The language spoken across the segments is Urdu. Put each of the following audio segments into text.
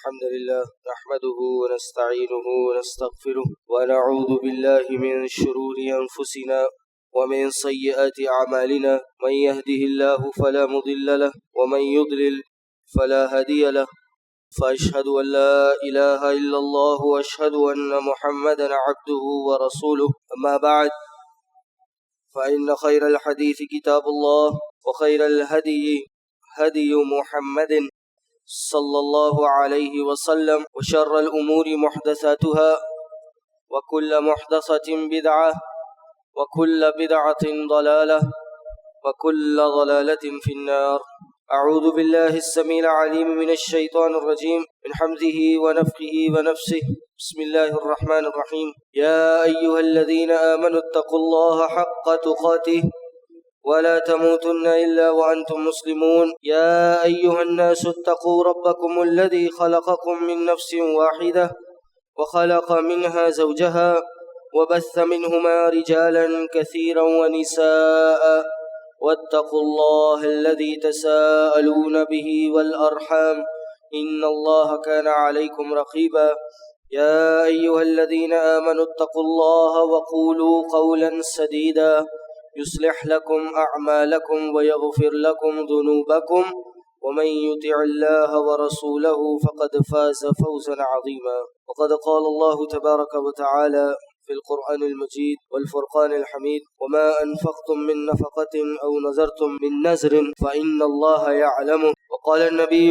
الحمد لله نحمده ونستعينه ونستغفره ونعوذ بالله من شرور أنفسنا ومن سيئات أعمالنا من يهده الله فلا مضل له ومن يضلل فلا هادي له فأشهد أن لا إله إلا الله وأشهد أن محمدا عبده ورسوله أما بعد فإن خير الحديث كتاب الله وخير الهدي هدي محمد صلى الله عليه وسلم وشر الأمور محدثاتها وكل محدثة بدعة وكل بدعة ضلالة وكل ضلالة في النار. أعوذ بالله السميع العليم من الشيطان الرجيم من حمزه ونفخه ونفسه. بسم الله الرحمن الرحيم. يا أيها الذين آمنوا اتقوا الله حق تقاته ولا تموتن إلا وأنتم مسلمون. يا أيها الناس اتقوا ربكم الذي خلقكم من نفس واحدة وخلق منها زوجها وبث منهما رجالا كثيرا ونساء واتقوا الله الذي تساءلون به والأرحام إن الله كان عليكم رقيبا. يا أيها الذين آمنوا اتقوا الله وقولوا قولا سديدا يصلح لكم أعمالكم ويغفر لكم ذنوبكم ومن يطع الله ورسوله فقد فاز فوزا عظيما. وقد قال الله تبارك وتعالى في القرآن المجيد والفرقان الحميد وما أنفقتم من نفقة أو نذرتم من نذر فإن الله يعلمه. وقال النبي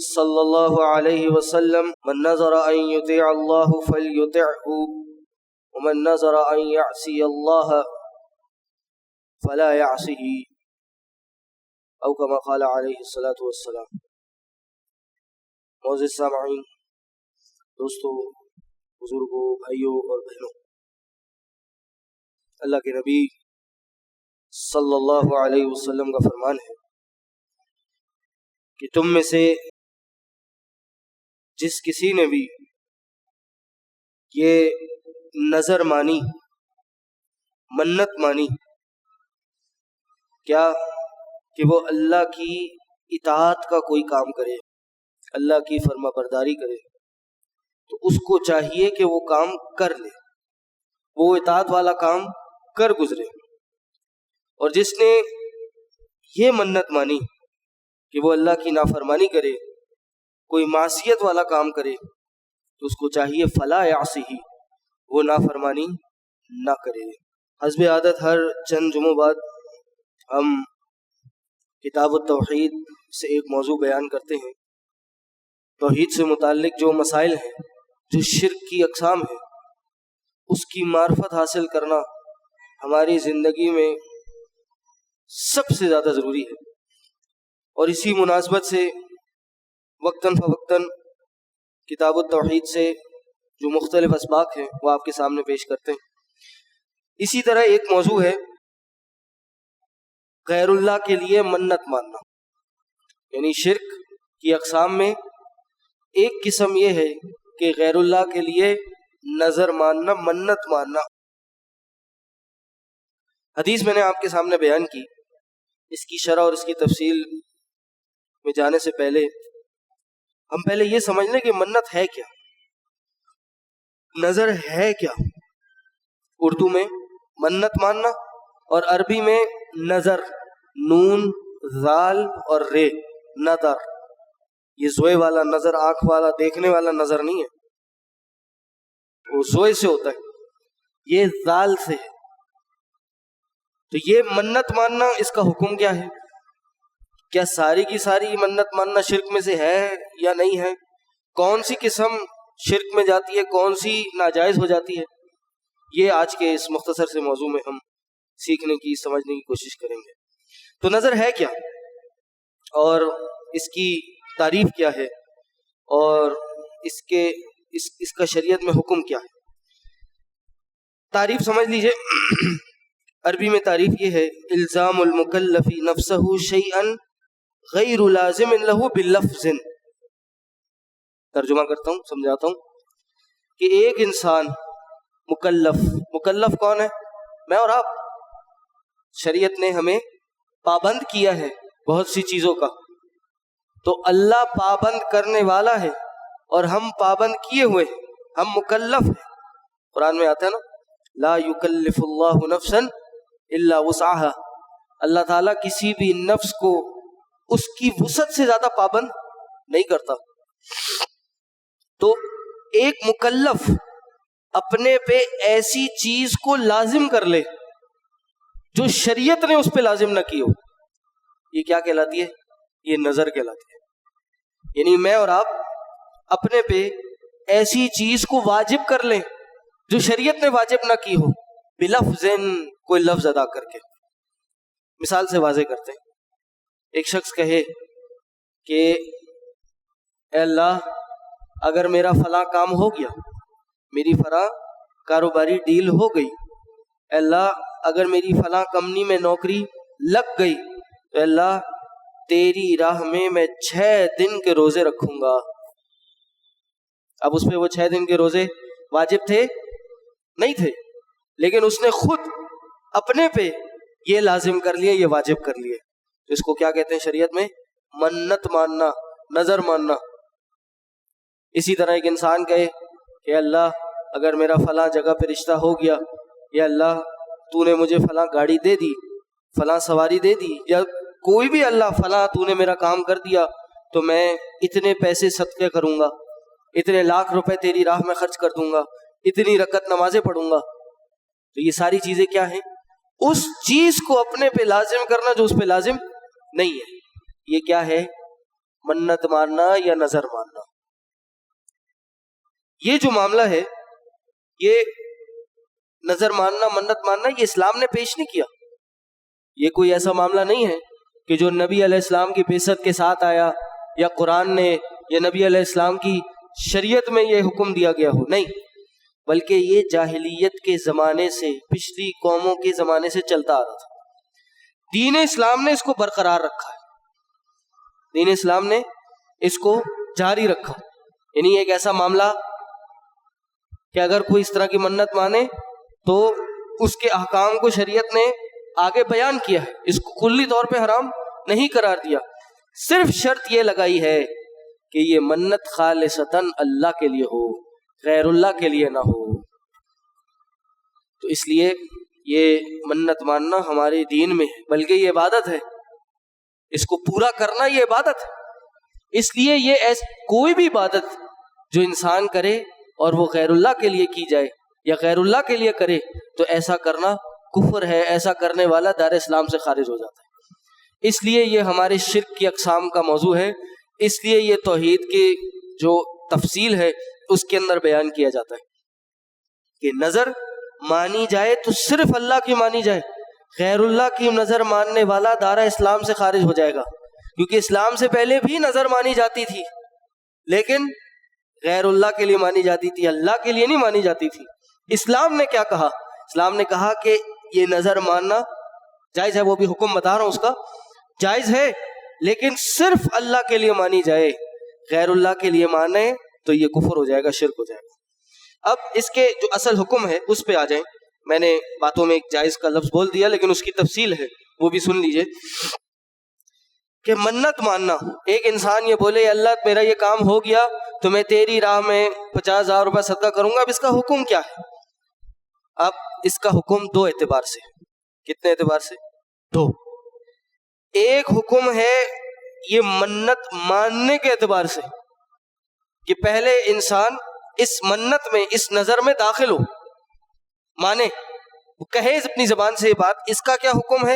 صلى الله عليه وسلم من نذر أن يطيع الله فليطعه ومن نذر أن يعصي الله فلا يعصه أو كما قال عليه الصلاة والسلام. معزز سامعین، دوستو، بزرگوں، بھائیوں اور بہنوں، اللہ کے نبی صلی اللہ علیہ وسلم کا فرمان ہے کہ تم میں سے جس کسی نے بھی یہ نظر مانی، منت مانی، کیا کہ وہ اللہ کی اطاعت کا کوئی کام کرے، اللہ کی فرما برداری کرے، تو اس کو چاہیے کہ وہ کام کر لے، وہ اطاعت والا کام کر گزرے. اور جس نے یہ منت مانی کہ وہ اللہ کی نافرمانی کرے، کوئی معصیت والا کام کرے، تو اس کو چاہیے فلا یعصیہ، وہ نافرمانی نہ کرے. حسب عادت ہر چند جمعوں بعد ہم کتاب التوحید سے ایک موضوع بیان کرتے ہیں. توحید سے متعلق جو مسائل ہیں، جو شرک کی اقسام ہیں، اس کی معرفت حاصل کرنا ہماری زندگی میں سب سے زیادہ ضروری ہے. اور اسی مناسبت سے وقتاً فوقتاً کتاب التوحید سے جو مختلف اسباق ہیں وہ آپ کے سامنے پیش کرتے ہیں. اسی طرح ایک موضوع ہے غیر اللہ کے لیے منت ماننا. یعنی شرک کی اقسام میں ایک قسم یہ ہے کہ غیر اللہ کے لیے نظر ماننا، منت ماننا. حدیث میں نے آپ کے سامنے بیان کی. اس کی شرح اور اس کی تفصیل میں جانے سے پہلے ہم پہلے یہ سمجھ لیں کہ منت ہے کیا، نظر ہے کیا. اردو میں منت ماننا اور عربی میں نظر، نون، زال اور رے، نظر. یہ زوئے والا نظر، آنکھ والا، دیکھنے والا نظر نہیں ہے، وہ زوئے سے ہوتا ہے، یہ زال سے ہے. تو یہ منت ماننا، اس کا حکم کیا ہے؟ کیا ساری کی ساری منت ماننا شرک میں سے ہے یا نہیں ہے؟ کون سی قسم شرک میں جاتی ہے، کون سی ناجائز ہو جاتی ہے؟ یہ آج کے اس مختصر سے موضوع میں ہم سیکھنے کی، سمجھنے کی کوشش کریں گے. تو نظر ہے کیا، اور اس کی تعریف کیا ہے، اور اس کا شریعت میں حکم کیا ہے؟ تعریف سمجھ لیجئے. عربی میں تعریف یہ ہے: الزام المکلف نفسہ شیئا غیر لازم لہ باللفظ. ترجمہ کرتا ہوں، سمجھاتا ہوں کہ ایک انسان مکلف کون ہے؟ میں اور آپ. شریعت نے ہمیں پابند کیا ہے بہت سی چیزوں کا، تو اللہ پابند کرنے والا ہے اور ہم پابند کیے ہوئے ہیں، ہم مکلف ہیں. قرآن میں آتا ہے نا، لا یکلف اللہ نفسا الا وسعها. اللہ تعالیٰ کسی بھی نفس کو اس کی وسعت سے زیادہ پابند نہیں کرتا. تو ایک مکلف اپنے پہ ایسی چیز کو لازم کر لے جو شریعت نے اس پہ لازم نہ کی ہو، یہ کیا کہلاتی ہے؟ یہ نظر کہلاتی ہے. یعنی میں اور آپ اپنے پہ ایسی چیز کو واجب کر لیں جو شریعت نے واجب نہ کی ہو، بلفظ، کوئی لفظ ادا کر کے. مثال سے واضح کرتے ہیں. ایک شخص کہے کہ اے اللہ اگر میرا فلاں کام ہو گیا، میری فلاں کاروباری ڈیل ہو گئی، اے اللہ اگر میری فلاں کمپنی میں نوکری لگ گئی، تو اے اللہ تیری راہ میں 6 دن کے روزے رکھوں گا. اب اس پہ وہ 6 دن کے روزے واجب تھے؟ نہیں تھے، لیکن اس نے خود اپنے پہ یہ لازم کر لیے، یہ واجب کر لیے. اس کو کیا کہتے ہیں شریعت میں؟ منت ماننا، نظر ماننا. اسی طرح ایک انسان کہے کہ اللہ اگر میرا فلاں جگہ پہ رشتہ ہو گیا، یا اللہ تو نے مجھے فلاں گاڑی دے دی، فلاں سواری دے دی، یا کوئی بھی اللہ فلاں تو نے میرا کام کر دیا، تو میں اتنے پیسے صدقے کروں گا، اتنے لاکھ روپے تیری راہ میں خرچ کر دوں گا، اتنی رکعت نمازیں پڑھوں گا. تو یہ ساری چیزیں کیا ہیں؟ اس چیز کو اپنے پہ لازم کرنا جو اس پہ لازم نہیں ہے. یہ کیا ہے؟ منت ماننا یا نظر ماننا. یہ جو معاملہ ہے، یہ نظر ماننا، منت ماننا، یہ اسلام نے پیش نہیں کیا. یہ کوئی ایسا معاملہ نہیں ہے کہ جو نبی علیہ السلام کی بعثت کے ساتھ آیا، یا قرآن نے یا نبی علیہ السلام کی شریعت میں یہ حکم دیا گیا ہو. نہیں، بلکہ یہ جاہلیت کے زمانے سے، پچھلی قوموں کے زمانے سے چلتا آ رہا تھا. دین اسلام نے اس کو برقرار رکھا ہے، دین اسلام نے اس کو جاری رکھا. یعنی ایک ایسا معاملہ کہ اگر کوئی اس طرح کی منت مانے تو اس کے احکام کو شریعت نے آگے بیان کیا ہے، اس کو کلی طور پہ حرام نہیں قرار دیا. صرف شرط یہ لگائی ہے کہ یہ منت خالصتاً اللہ کے لیے ہو، غیر اللہ کے لیے نہ ہو. تو اس لیے یہ منت ماننا ہمارے دین میں ہے، بلکہ یہ عبادت ہے. اس کو پورا کرنا یہ عبادت ہے. اس لیے یہ کوئی بھی عبادت جو انسان کرے اور وہ غیر اللہ کے لیے کی جائے یا غیر اللہ کے لیے کرے تو ایسا کرنا کفر ہے، ایسا کرنے والا دار اسلام سے خارج ہو جاتا ہے. اس لیے یہ ہمارے شرک کی اقسام کا موضوع ہے، اس لیے یہ توحید کی جو تفصیل ہے اس کے اندر بیان کیا جاتا ہے کہ نظر مانی جائے تو صرف اللہ کی مانی جائے. غیر اللہ کی نظر ماننے والا دارہ اسلام سے خارج ہو جائے گا، کیونکہ اسلام سے پہلے بھی نظر مانی جاتی تھی لیکن غیر اللہ کے لیے مانی جاتی تھی، اللہ کے لیے نہیں مانی جاتی تھی. اسلام نے کیا کہا؟ اسلام نے کہا کہ یہ نظر ماننا جائز ہے، وہ بھی حکم بتا رہا ہوں اس کا، جائز ہے لیکن صرف اللہ کے لیے مانی جائے. غیر اللہ کے لیے مانے تو یہ کفر ہو جائے گا، شرک ہو جائے گا. اب اس کے جو اصل حکم ہے اس پہ آ جائیں. میں نے باتوں میں ایک جائز کا لفظ بول دیا لیکن اس کی تفصیل ہے، وہ بھی سن لیجئے. کہ منت ماننا، ایک انسان یہ بولے اللہ میرا یہ کام ہو گیا تو میں تیری راہ میں 50,000 روپے صدقہ کروں گا. اب اس کا حکم کیا ہے؟ اب اس کا حکم 2 اعتبار سے. کتنے اعتبار سے؟ 2. ایک حکم ہے یہ منت ماننے کے اعتبار سے کہ پہلے انسان اس منت میں، اس نظر میں داخل ہو، مانے، کہے اپنی زبان سے یہ بات، اس کا کیا حکم ہے.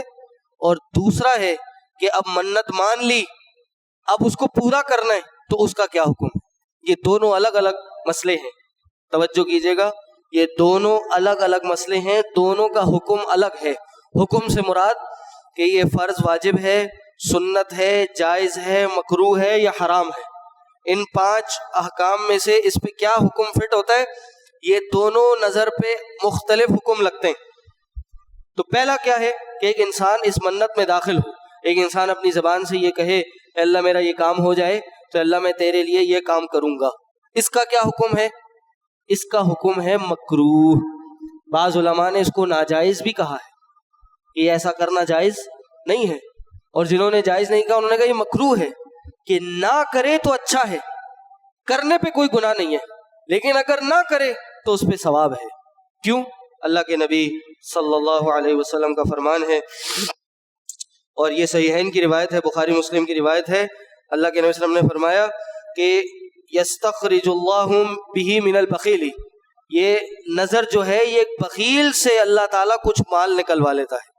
اور دوسرا ہے کہ اب منت مان لی، اب اس کو پورا کرنا ہے تو اس کا کیا حکم ہے. یہ دونوں الگ الگ مسئلے ہیں، توجہ کیجیے گا. یہ دونوں الگ الگ مسئلے ہیں، دونوں کا حکم الگ ہے. حکم سے مراد کہ یہ فرض واجب ہے، سنت ہے، جائز ہے، مکروہ ہے یا حرام ہے. ان 5 احکام میں سے اس پہ کیا حکم فٹ ہوتا ہے؟ یہ دونوں نظر پہ مختلف حکم لگتے ہیں. تو پہلا کیا ہے کہ ایک انسان اس منت میں داخل ہو، ایک انسان اپنی زبان سے یہ کہے اللہ میرا یہ کام ہو جائے تو اللہ میں تیرے لیے یہ کام کروں گا. اس کا کیا حکم ہے؟ اس کا حکم ہے مکروہ. بعض علماء نے اس کو ناجائز بھی کہا ہے کہ ایسا کرنا جائز نہیں ہے، اور جنہوں نے جائز نہیں کہا انہوں نے کہا یہ مکروہ ہے، کہ نہ کرے تو اچھا ہے. کرنے پہ کوئی گناہ نہیں ہے، لیکن اگر نہ کرے تو اس پہ ثواب ہے۔ کیوں؟ اللہ کے نبی صلی اللہ علیہ وسلم کا فرمان ہے، اور یہ صحیحین کی روایت ہے، بخاری مسلم کی روایت ہے، اللہ کے نبی صلی اللہ علیہ وسلم نے فرمایا کہ یستخرج اللہ بہ من البخیل، یہ نظر جو ہے یہ ایک بخیل سے اللہ تعالیٰ کچھ مال نکلوا لیتا ہے۔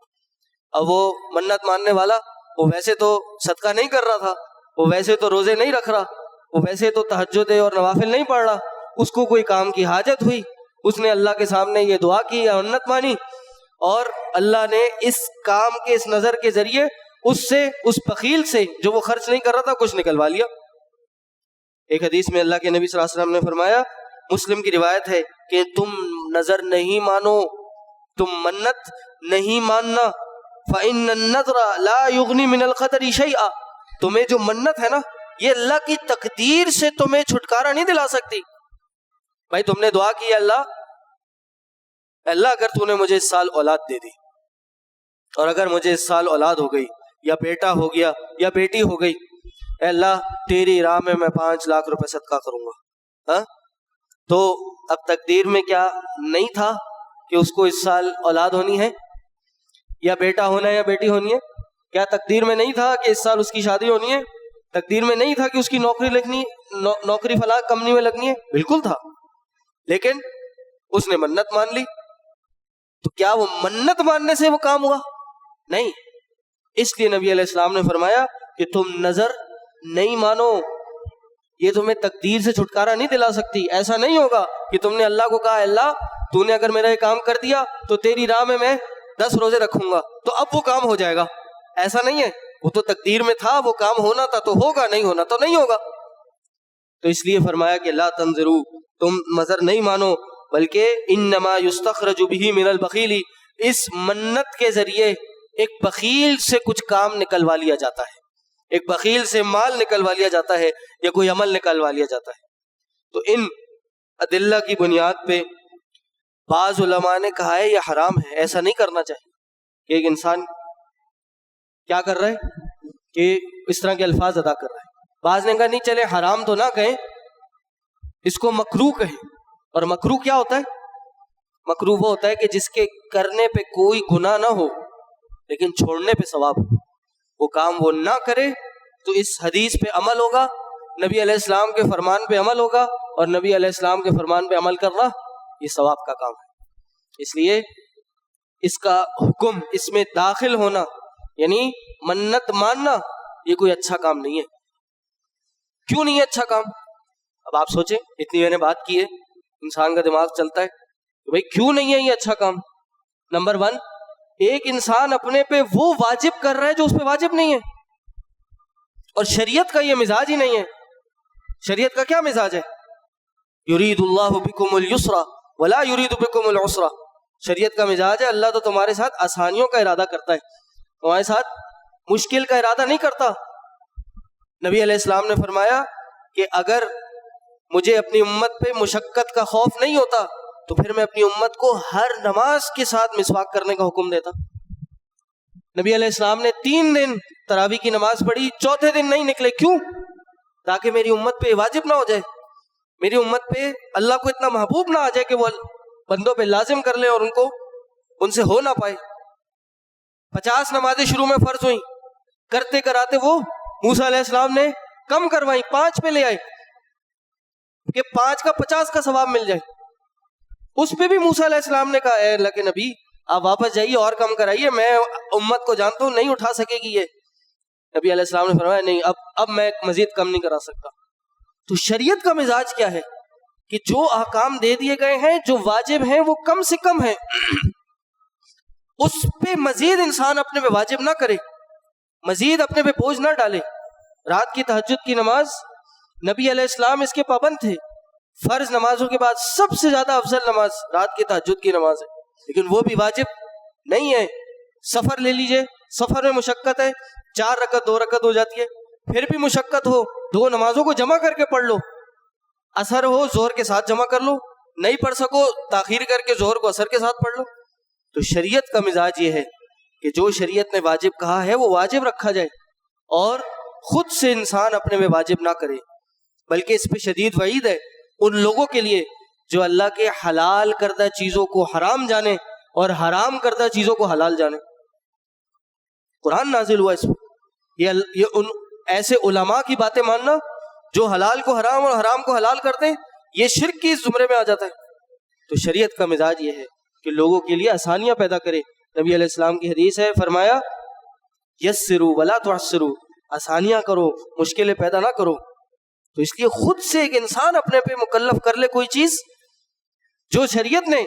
اب وہ منت ماننے والا، وہ ویسے تو صدقہ نہیں کر رہا تھا، وہ ویسے تو روزے نہیں رکھ رہا، وہ ویسے تو تہجد اور نوافل نہیں پڑھ رہا، اس کو کوئی کام کی حاجت ہوئی، اس نے اللہ کے سامنے یہ دعا کی یا منت مانی، اور اللہ نے اس کام کے، اس نظر کے ذریعے اس سے، اس بخیل سے جو وہ خرچ نہیں کر رہا تھا، کچھ نکلوا لیا۔ ایک حدیث میں اللہ کے نبی صلی اللہ علیہ وسلم نے فرمایا، مسلم کی روایت ہے کہ تم نظر نہیں مانو، تم منت نہیں ماننا، فَإِنَّ النَّذْرَ لَا يُغْنِي مِنَ الْقَدَرِ شَيْئًا، تمہیں جو منت ہے نا، یہ اللہ کی تقدیر سے تمہیں چھٹکارا نہیں دلا سکتی۔ بھائی تم نے دعا کی، اللہ اگر تو نے مجھے اس سال اولاد دے دی، اور اگر مجھے اس سال اولاد ہو گئی یا بیٹا ہو گیا یا بیٹی ہو گئی، اے اللہ تیری راہ میں 5 لاکھ روپے صدقہ کروں گا، ہاں تو اب تقدیر میں کیا نہیں تھا کہ اس کو اس سال اولاد ہونی ہے یا بیٹا ہونا ہے یا بیٹی ہونی ہے؟ کیا تقدیر میں نہیں تھا کہ اس سال اس کی شادی ہونی ہے؟ تقدیر میں نہیں تھا کہ اس کی نوکری فلاں کمپنی میں لگنی ہے؟ بالکل تھا، لیکن اس نے منت مان لی۔ تو کیا وہ منت ماننے سے وہ کام ہوا؟ نہیں۔ اس لیے نبی علیہ السلام نے فرمایا کہ تم نظر نہیں مانو، یہ تمہیں تقدیر سے چھٹکارا نہیں دلا سکتی۔ ایسا نہیں ہوگا کہ تم نے اللہ کو کہا، اللہ تو نے اگر میرا یہ کام کر دیا تو تیری راہ میں 10 روزے رکھوں گا تو اب وہ کام ہو جائے گا، ایسا نہیں ہے۔ وہ تو تقدیر میں تھا، وہ کام ہونا تھا تو ہوگا، نہیں ہونا تو نہیں ہوگا۔ تو اس لیے فرمایا کہ لا تنظروا، تم نظر نہیں مانو، بلکہ انما یستخرج بہ من البخیل، اس منت کے ذریعے ایک بخیل سے کچھ کام نکلوا لیا جاتا ہے، ایک بخیل سے مال نکلوا لیا جاتا ہے یا کوئی عمل نکلوا لیا جاتا ہے۔ تو ان ادلہ کی بنیاد پہ بعض علماء نے کہا ہے یہ حرام ہے، ایسا نہیں کرنا چاہیے کہ ایک انسان کیا کر رہا ہے کہ اس طرح کے الفاظ ادا کر رہا ہے۔ بعض نے کہا نہیں چلے حرام تو نہ کہیں، اس کو مکروہ کہیں۔ اور مکروہ کیا ہوتا ہے؟ مکروہ وہ ہوتا ہے کہ جس کے کرنے پہ کوئی گناہ نہ ہو لیکن چھوڑنے پہ ثواب ہو، وہ کام وہ نہ کرے تو اس حدیث پہ عمل ہوگا، نبی علیہ السلام کے فرمان پہ عمل ہوگا، اور نبی علیہ السلام کے فرمان پہ عمل کرنا یہ ثواب کا کام ہے۔ اس لیے اس کا حکم، اس میں داخل ہونا یعنی منت ماننا، یہ کوئی اچھا کام نہیں ہے۔ کیوں نہیں ہے اچھا کام؟ اب آپ سوچیں، اتنی میں نے بات کی ہے، انسان کا دماغ چلتا ہے کہ بھائی کیوں نہیں ہے یہ اچھا کام؟ نمبر 1، ایک انسان اپنے پہ وہ واجب کر رہا ہے جو اس پہ واجب نہیں ہے، اور شریعت کا یہ مزاج ہی نہیں ہے۔ شریعت کا کیا مزاج ہے؟ یرید اللہ بکم اليسر ولا یرید بکم العسر۔ شریعت کا مزاج ہے اللہ تو تمہارے ساتھ آسانیوں کا ارادہ کرتا ہے، تمہارے ساتھ مشکل کا ارادہ نہیں کرتا۔ نبی علیہ السلام نے فرمایا کہ اگر مجھے اپنی امت پہ مشقت کا خوف نہیں ہوتا تو پھر میں اپنی امت کو ہر نماز کے ساتھ مسواک کرنے کا حکم دیتا۔ نبی علیہ السلام نے 3 دن تراویح کی نماز پڑھی، چوتھے دن نہیں نکلے۔ کیوں؟ تاکہ میری امت پہ واجب نہ ہو جائے، میری امت پہ اللہ کو اتنا محبوب نہ آ جائے کہ وہ بندوں پہ لازم کر لے اور ان سے ہو نہ پائے۔ 50 نمازیں شروع میں فرض ہوئیں، کرتے کراتے وہ موسیٰ علیہ السلام نے کم کروائیں، 5 پہ لے آئے کہ 5 کا 50 کا ثواب مل جائے۔ اس پہ بھی موسیٰ علیہ السلام نے کہا اے اللہ کے نبی آپ واپس جائیے اور کم کرائیے، میں امت کو جانتا ہوں نہیں اٹھا سکے گی یہ۔ نبی علیہ السلام نے فرمایا نہیں، اب میں مزید کم نہیں کرا سکتا۔ تو شریعت کا مزاج کیا ہے کہ جو احکام دے دیے گئے ہیں، جو واجب ہیں، وہ کم سے کم ہیں، اس پہ مزید انسان اپنے پہ واجب نہ کرے، مزید اپنے پہ بوجھ نہ ڈالے۔ رات کی تہجد کی نماز، نبی علیہ السلام اس کے پابند تھے۔ فرض نمازوں کے بعد سب سے زیادہ افضل نماز رات کی تہجد کی نماز ہے، لیکن وہ بھی واجب نہیں ہے۔ سفر لے لیجئے، سفر میں مشقت ہے، 4 رکعت 2 رکعت ہو جاتی ہے، پھر بھی مشقت ہو 2 نمازوں کو جمع کر کے پڑھ لو، اثر ہو ظہر کے ساتھ جمع کر لو، نہیں پڑھ سکو تاخیر کر کے ظہر کو اثر کے ساتھ پڑھ لو۔ تو شریعت کا مزاج یہ ہے کہ جو شریعت نے واجب کہا ہے وہ واجب رکھا جائے، اور خود سے انسان اپنے میں واجب نہ کرے، بلکہ اس پہ شدید وعید ہے ان لوگوں کے لیے جو اللہ کے حلال کردہ چیزوں کو حرام جانے اور حرام کردہ چیزوں کو حلال جانے. قرآن نازل ہوا اس پہ. یہ ان ایسے علماء کی باتیں ماننا جو حلال کو حرام اور حرام کو حلال کرتے ہیں، یہ شرک کی اس زمرے میں آ جاتا ہے. تو شریعت کا مزاج یہ ہے کہ لوگوں کے لیے آسانیاں پیدا کرے. نبی علیہ السلام کی حدیث ہے، فرمایا یسروا ولا تعسروا، آسانیاں کرو مشکلیں پیدا نہ کرو. تو اس لیے خود سے ایک انسان اپنے پہ مکلف کر لے کوئی چیز جو شریعت نے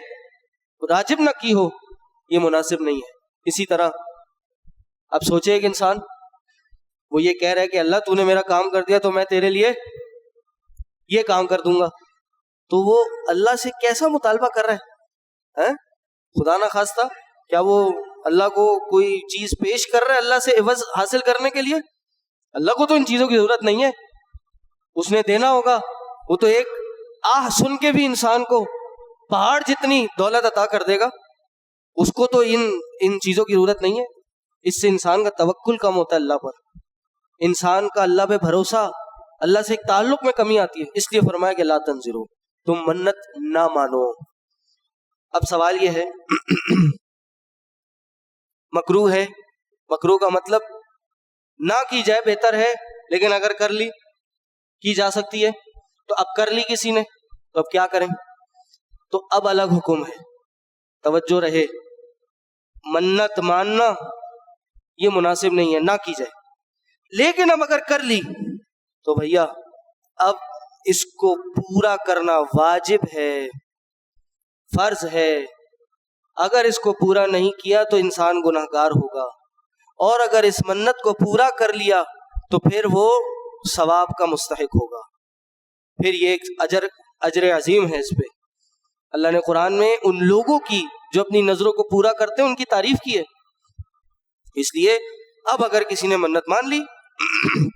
راجب نہ کی ہو، یہ مناسب نہیں ہے. اسی طرح اب سوچے ایک انسان وہ یہ کہہ رہا ہے کہ اللہ تو نے میرا کام کر دیا تو میں تیرے لیے یہ کام کر دوں گا، تو وہ اللہ سے کیسا مطالبہ کر رہا ہے؟ خدا نہ خواستہ کیا وہ اللہ کو کوئی چیز پیش کر رہا ہے اللہ سے عوض حاصل کرنے کے لیے؟ اللہ کو تو ان چیزوں کی ضرورت نہیں ہے، اس نے دینا ہوگا. وہ تو ایک آہ سن کے بھی انسان کو پہاڑ جتنی دولت عطا کر دے گا. اس کو تو ان چیزوں کی ضرورت نہیں ہے. اس سے انسان کا توکل کم ہوتا ہے اللہ پر، انسان کا اللہ پہ بھروسہ، اللہ سے ایک تعلق میں کمی آتی ہے. اس لیے فرمایا کہ لا تنظرو، تم منت نہ مانو. اب سوال یہ ہے مکروہ ہے، مکروہ کا مطلب نہ کی جائے بہتر ہے، لیکن اگر کر لی کی جا سکتی ہے. تو اب کر لی کسی نے تو اب کیا کریں؟ تو اب الگ حکم ہے، توجہ رہے. منت ماننا یہ مناسب نہیں ہے، نہ کی جائے. لیکن اب اگر کر لی تو بھیا اب اس کو پورا کرنا واجب ہے، فرض ہے. اگر اس کو پورا نہیں کیا تو انسان گناہگار ہوگا، اور اگر اس منت کو پورا کر لیا تو پھر وہ ثواب کا مستحق ہوگا. پھر یہ ایک اجر عظیم ہے اس پہ. اللہ نے قرآن میں ان لوگوں کی جو اپنی نظروں کو پورا کرتے ہیں ان کی تعریف کی ہے. اس لیے اب اگر کسی نے منت مان لی،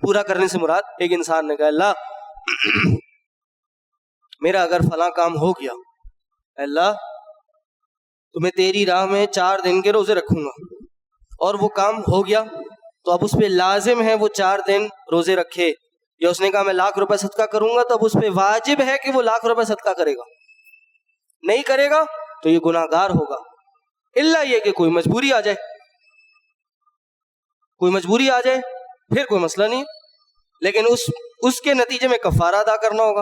پورا کرنے سے مراد ایک انسان نے کہا اللہ میرا اگر فلاں کام ہو گیا، اللہ تو میں تیری راہ میں 4 دن کے روزے رکھوں گا، اور وہ کام ہو گیا تو اب اس پہ لازم ہے وہ 4 دن روزے رکھے. یا اس نے کہا میں 1,00,000 صدقہ کروں گا، تو اب اس پہ واجب ہے کہ وہ 1,00,000 صدقہ کرے گا. نہیں کرے گا تو یہ گناہگار ہوگا، الا یہ کہ کوئی مجبوری آ جائے. کوئی مجبوری آ جائے پھر کوئی مسئلہ نہیں، لیکن اس کے نتیجے میں کفارہ ادا کرنا ہوگا.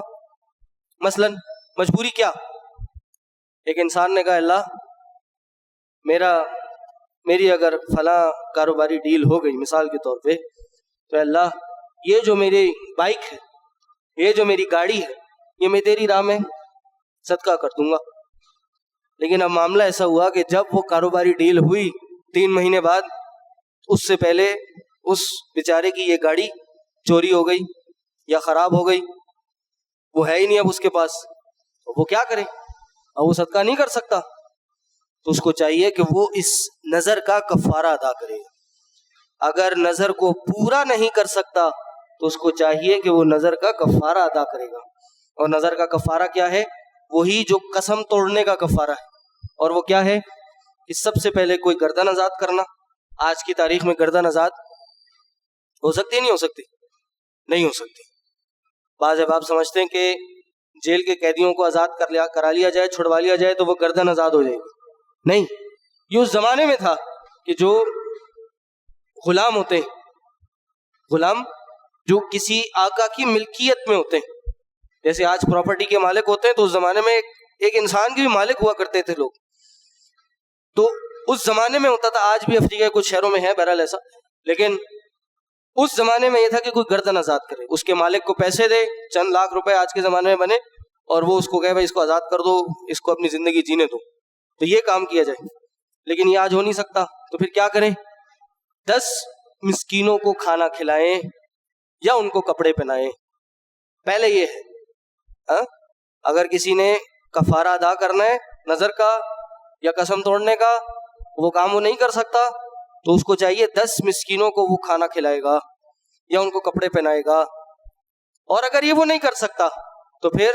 مثلا مجبوری کیا؟ ایک انسان نے کہا اللہ میری اگر فلاں کاروباری ڈیل ہو گئی مثال کے طور پہ، تو اللہ یہ جو میری بائک ہے، یہ جو میری گاڑی ہے، یہ میں تیری راہ میں صدقہ کر دوں گا. لیکن اب معاملہ ایسا ہوا کہ جب وہ کاروباری ڈیل ہوئی 3 مہینے بعد، اس سے پہلے اس بیچارے کی یہ گاڑی چوری ہو گئی یا خراب ہو گئی، وہ ہے ہی نہیں اب اس کے پاس. وہ کیا کرے؟ اب وہ صدقہ نہیں کر سکتا. تو اس کو چاہیے کہ وہ اس نظر کا کفارہ ادا کرے. اگر نظر کو پورا نہیں کر سکتا تو اس کو چاہیے کہ وہ نظر کا کفارہ ادا کرے گا. اور نظر کا کفارہ کیا ہے؟ وہی جو قسم توڑنے کا کفارہ ہے. اور وہ کیا ہے کہ سب سے پہلے کوئی گردن آزاد کرنا. آج کی تاریخ میں گردن آزاد ہو سکتی نہیں ہو سکتی؟ نہیں ہو سکتی. بعض احباب سمجھتے ہیں کہ جیل کے قیدیوں کو آزاد کرا لیا جائے، چھڑوا لیا جائے تو وہ گردن آزاد ہو جائے گی. نہیں، یہ اس زمانے میں تھا کہ جو غلام ہوتے ہیں، غلام جو کسی آقا کی ملکیت میں ہوتے ہیں، جیسے آج پراپرٹی کے مالک ہوتے ہیں، تو اس زمانے میں ایک انسان کے بھی مالک ہوا کرتے تھے لوگ. تو اس زمانے میں ہوتا تھا، آج بھی افریقہ کے کچھ شہروں میں ہے بہرحال ایسا، لیکن اس زمانے میں یہ تھا کہ کوئی گردن آزاد کرے، اس کے مالک کو پیسے دے، چند لاکھ روپے آج کے زمانے میں بنے، اور وہ اس کو کہے بھائی اس کو آزاد کر دو، اس کو اپنی زندگی جینے دو. تو یہ کام کیا جائے. لیکن یہ آج ہو نہیں سکتا. تو پھر کیا کریں؟ 10 مسکینوں کو کھانا کھلائیں یا ان کو کپڑے پہنائیں. پہلے یہ ہے اگر کسی نے کفارہ ادا کرنا ہے نظر کا یا قسم توڑنے کا، وہ کام وہ نہیں کر سکتا، تو اس کو چاہیے 10 مسکینوں کو وہ کھانا کھلائے گا یا ان کو کپڑے پہنائے گا. اور اگر یہ وہ نہیں کر سکتا تو پھر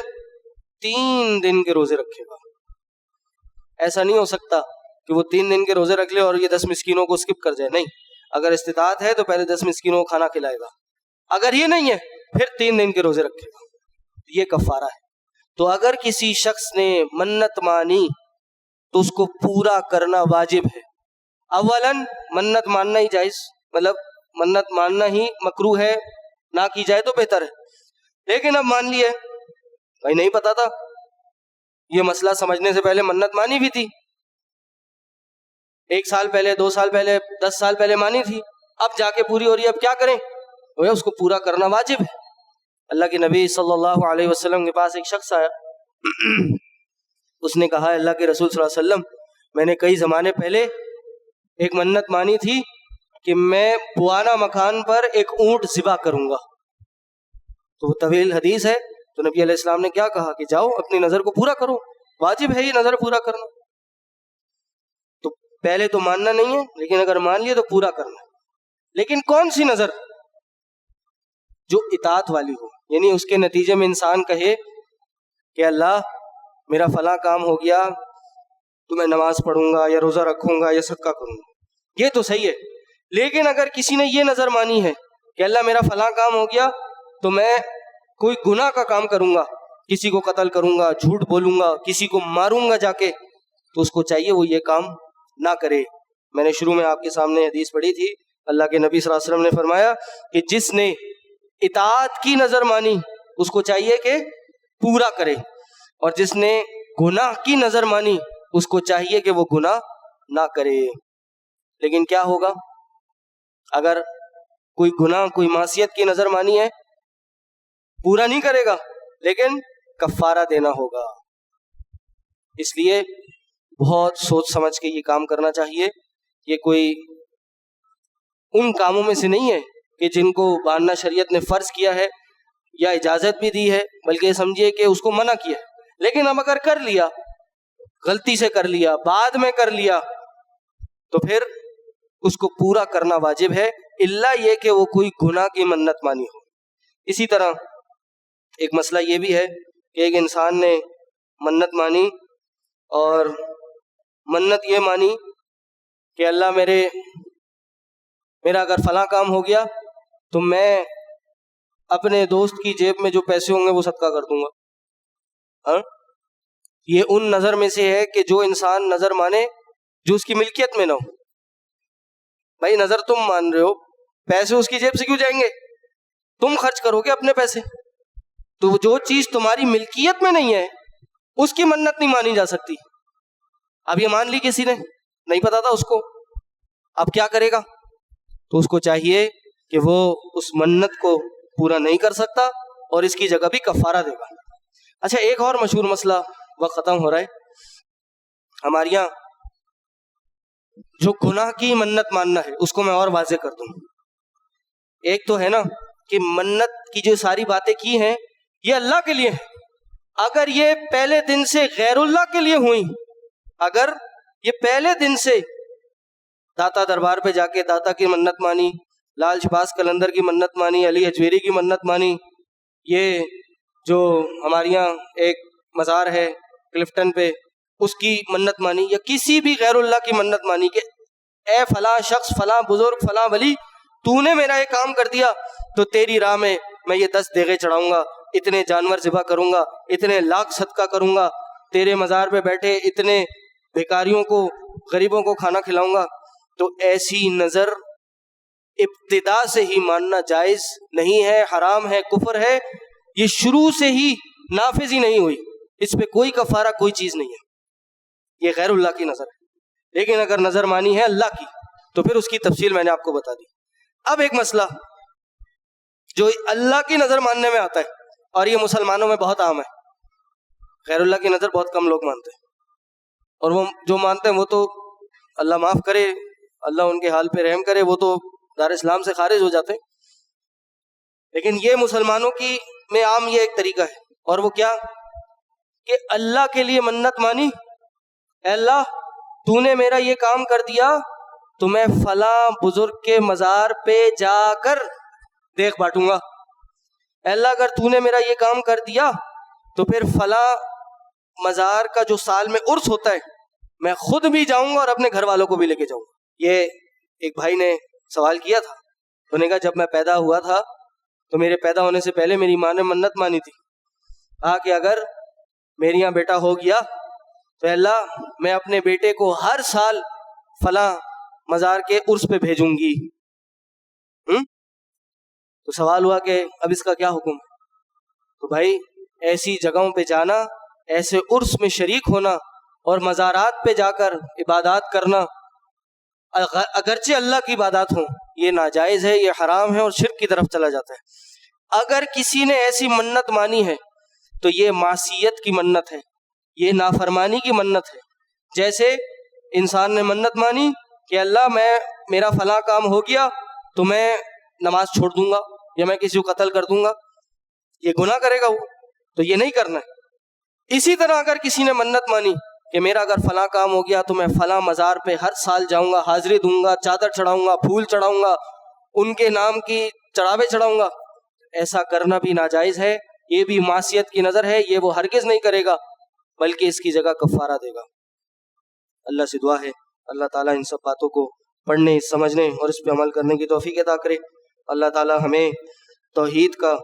3 دن کے روزے رکھے گا. ایسا نہیں ہو سکتا کہ وہ 3 دن کے روزے رکھ لے اور یہ 10 مسکینوں کو اسکپ کر جائے. نہیں، اگر استطاعت ہے تو پہلے 10 مسکینوں کو کھانا کھلائے گا. اگر یہ نہیں ہے پھر 3 دن کے روزے رکھے گا. یہ کفارہ ہے. تو اگر کسی شخص نے منت مانی تو اس کو پورا کرنا واجب ہے. اولاً منت ماننا ہی جائز، مطلب منت ماننا ہی مکروہ ہے، نہ کی جائے تو بہتر ہے. لیکن اب مان لیے، بھائی نہیں پتا تھا، یہ مسئلہ سمجھنے سے پہلے منت مانی بھی تھی، 1 سال پہلے، 2 سال پہلے، 10 سال پہلے مانی تھی، اب جا کے پوری ہو رہی ہے، اب کیا کریں؟ اس کو پورا کرنا واجب ہے. اللہ کے نبی صلی اللہ علیہ وسلم کے پاس ایک شخص آیا، اس نے کہا اللہ کے رسول صلی اللہ علیہ وسلم، میں نے کئی زمانے پہلے ایک منت مانی تھی کہ میں بوانا مکان پر ایک اونٹ ذبح کروں گا. تو وہ طویل حدیث ہے. تو نبی علیہ السلام نے کیا کہا کہ جاؤ اپنی نظر کو پورا کرو، واجب ہے یہ نظر پورا کرنا. تو پہلے تو ماننا نہیں ہے، لیکن اگر مان لیے تو پورا کرنا. لیکن کون سی نظر؟ جو اطاعت والی ہو، یعنی اس کے نتیجے میں انسان کہے کہ اللہ میرا فلاں کام ہو گیا تو میں نماز پڑھوں گا یا روزہ رکھوں گا یا صدقہ کروں گا، یہ تو صحیح ہے. لیکن اگر کسی نے یہ نظر مانی ہے کہ اللہ میرا فلاں کام ہو گیا تو میں کوئی گناہ کا کام کروں گا، کسی کو قتل کروں گا، جھوٹ بولوں گا، کسی کو ماروں گا جا کے، تو اس کو چاہیے وہ یہ کام نہ کرے. میں نے شروع میں آپ کے سامنے حدیث پڑھی تھی، اللہ کے نبی صلی اللہ علیہ وسلم نے فرمایا کہ جس نے اطاعت کی نظر مانی اس کو چاہیے کہ پورا کرے، اور جس نے گناہ کی نظر مانی اس کو چاہیے کہ وہ گناہ نہ کرے. لیکن کیا ہوگا اگر کوئی گناہ، کوئی معصیت کی نظر مانی ہے، پورا نہیں کرے گا لیکن کفارہ دینا ہوگا. اس لیے بہت سوچ سمجھ کے یہ کام کرنا چاہیے. یہ کوئی ان کاموں میں سے نہیں ہے کہ جن کو ماننا شریعت نے فرض کیا ہے یا اجازت بھی دی ہے، بلکہ سمجھیے کہ اس کو منع کیا ہے. لیکن اب اگر کر لیا، غلطی سے کر لیا، بعد میں کر لیا، تو پھر اس کو پورا کرنا واجب ہے، الا یہ کہ وہ کوئی گناہ کی منت مانی ہو. اسی طرح ایک مسئلہ یہ بھی ہے کہ ایک انسان نے منت مانی، اور منت یہ مانی کہ اللہ میرا اگر فلاں کام ہو گیا تو میں اپنے دوست کی جیب میں جو پیسے ہوں گے وہ صدقہ کر دوں گا. ہاں، یہ ان نظر میں سے ہے کہ جو انسان نظر مانے جو اس کی ملکیت میں نہ ہو. بھائی نظر تم مان رہے ہو، پیسے اس کی جیب سے کیوں جائیں گے؟ تم خرچ کرو گے اپنے پیسے. تو جو چیز تمہاری ملکیت میں نہیں ہے اس کی منت نہیں مانی جا سکتی. اب یہ مان لی کسی نے، نہیں پتا تھا اس کو، اب کیا کرے گا؟ تو اس کو چاہیے کہ وہ اس منت کو پورا نہیں کر سکتا اور اس کی جگہ بھی کفارہ دے گا. اچھا، ایک اور مشہور مسئلہ، وقت ختم ہو رہا ہے، ہمارے یہاں جو گناہ کی منت ماننا ہے اس کو میں اور واضح کر دوں. ایک تو ہے نا کہ منت کی جو ساری باتیں کی ہیں یہ اللہ کے لیے ہیں. اگر یہ پہلے دن سے غیر اللہ کے لیے ہوئیں، اگر یہ پہلے دن سے داتا دربار پہ جا کے داتا کی منت مانی، لال شباز قلندر کی منت مانی، علی حجویری کی منت مانی، یہ جو ہمارے یہاں ایک مزار ہے کلفٹن پہ اس کی منت مانی، یا کسی بھی غیر اللہ کی منت مانی کہ اے فلاں شخص، فلاں بزرگ، فلاں ولی، تو نے میرا یہ کام کر دیا تو تیری راہ میں یہ 10 دیغے چڑھاؤں گا، اتنے جانور ذبح کروں گا، اتنے لاکھ صدقہ کروں گا، تیرے مزار پہ بیٹھے اتنے بھیکاریوں کو، غریبوں کو کھانا کھلاؤں گا. تو ایسی نظر ابتدا سے ہی ماننا جائز نہیں ہے، حرام ہے، کفر ہے. یہ شروع سے ہی نافذ ہی نہیں ہوئی، اس پہ کوئی کفارہ، کوئی چیز نہیں ہے. یہ غیر اللہ کی نظر ہے. لیکن اگر نظر مانی ہے اللہ کی تو پھر اس کی تفصیل میں نے آپ کو بتا دی. اب ایک مسئلہ جو اللہ کی نظر ماننے میں آتا ہے اور یہ مسلمانوں میں بہت عام ہے. غیر اللہ کی نظر بہت کم لوگ مانتے ہیں، اور وہ جو مانتے ہیں وہ تو اللہ معاف کرے، اللہ ان کے حال پہ رحم کرے، وہ تو دار اسلام سے خارج ہو جاتے ہیں. لیکن یہ مسلمانوں کی میں عام یہ ایک طریقہ ہے، اور وہ کیا کہ اللہ کے لیے منت مانی، اے اللہ تو نے میرا یہ کام کر دیا تو میں فلاں بزرگ کے مزار پہ جا کر دیکھ بانٹوں گا. اے اللہ اگر تو نے میرا یہ کام کر دیا تو پھر فلاں مزار کا جو سال میں عرس ہوتا ہے میں خود بھی جاؤں گا اور اپنے گھر والوں کو بھی لے کے جاؤں گا. یہ ایک بھائی نے سوال کیا تھا، انہوں نے کہا جب میں پیدا ہوا تھا تو میرے پیدا ہونے سے پہلے میری ماں نے منت مانی تھی کہا کہ اگر میرے یہاں بیٹا ہو گیا تو اللہ میں اپنے بیٹے کو ہر سال فلاں مزار کے عرس پہ بھیجوں گی۔ تو سوال ہوا کہ اب اس کا کیا حکم؟ تو بھائی ایسی جگہوں پہ جانا، ایسے عرس میں شریک ہونا اور مزارات پہ جا کر عبادات کرنا، اگرچہ اللہ کی عبادات ہوں، یہ ناجائز ہے، یہ حرام ہے اور شرک کی طرف چلا جاتا ہے۔ اگر کسی نے ایسی منت مانی ہے تو یہ معصیت کی منت ہے، یہ نافرمانی کی منت ہے۔ جیسے انسان نے منت مانی کہ اللہ میرا فلاں کام ہو گیا تو میں نماز چھوڑ دوں گا یا میں کسی کو قتل کر دوں گا، یہ گناہ کرے گا وہ، تو یہ نہیں کرنا ہے۔ اسی طرح اگر کسی نے منت مانی کہ میرا اگر فلاں کام ہو گیا تو میں فلاں مزار پہ ہر سال جاؤں گا، حاضری دوں گا، چادر چڑھاؤں گا، پھول چڑھاؤں گا، ان کے نام کی چڑھاوے چڑھاؤں گا، ایسا کرنا بھی ناجائز ہے، یہ بھی معصیت کی نظر ہے، یہ وہ ہرگز نہیں کرے گا بلکہ اس کی جگہ کفارہ دے گا۔ اللہ سے دعا ہے اللہ تعالیٰ ان سب باتوں کو پڑھنے، سمجھنے اور اس پہ عمل کرنے کی توفیق عطا کرے۔ اللہ تعالیٰ ہمیں توحید کا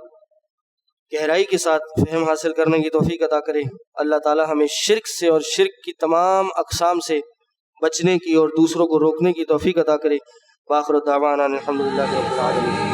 گہرائی کے ساتھ فہم حاصل کرنے کی توفیق عطا کرے۔ اللہ تعالیٰ ہمیں شرک سے اور شرک کی تمام اقسام سے بچنے کی اور دوسروں کو روکنے کی توفیق عطا کرے۔ وآخر دعوانا الحمدللہ رب العالمین۔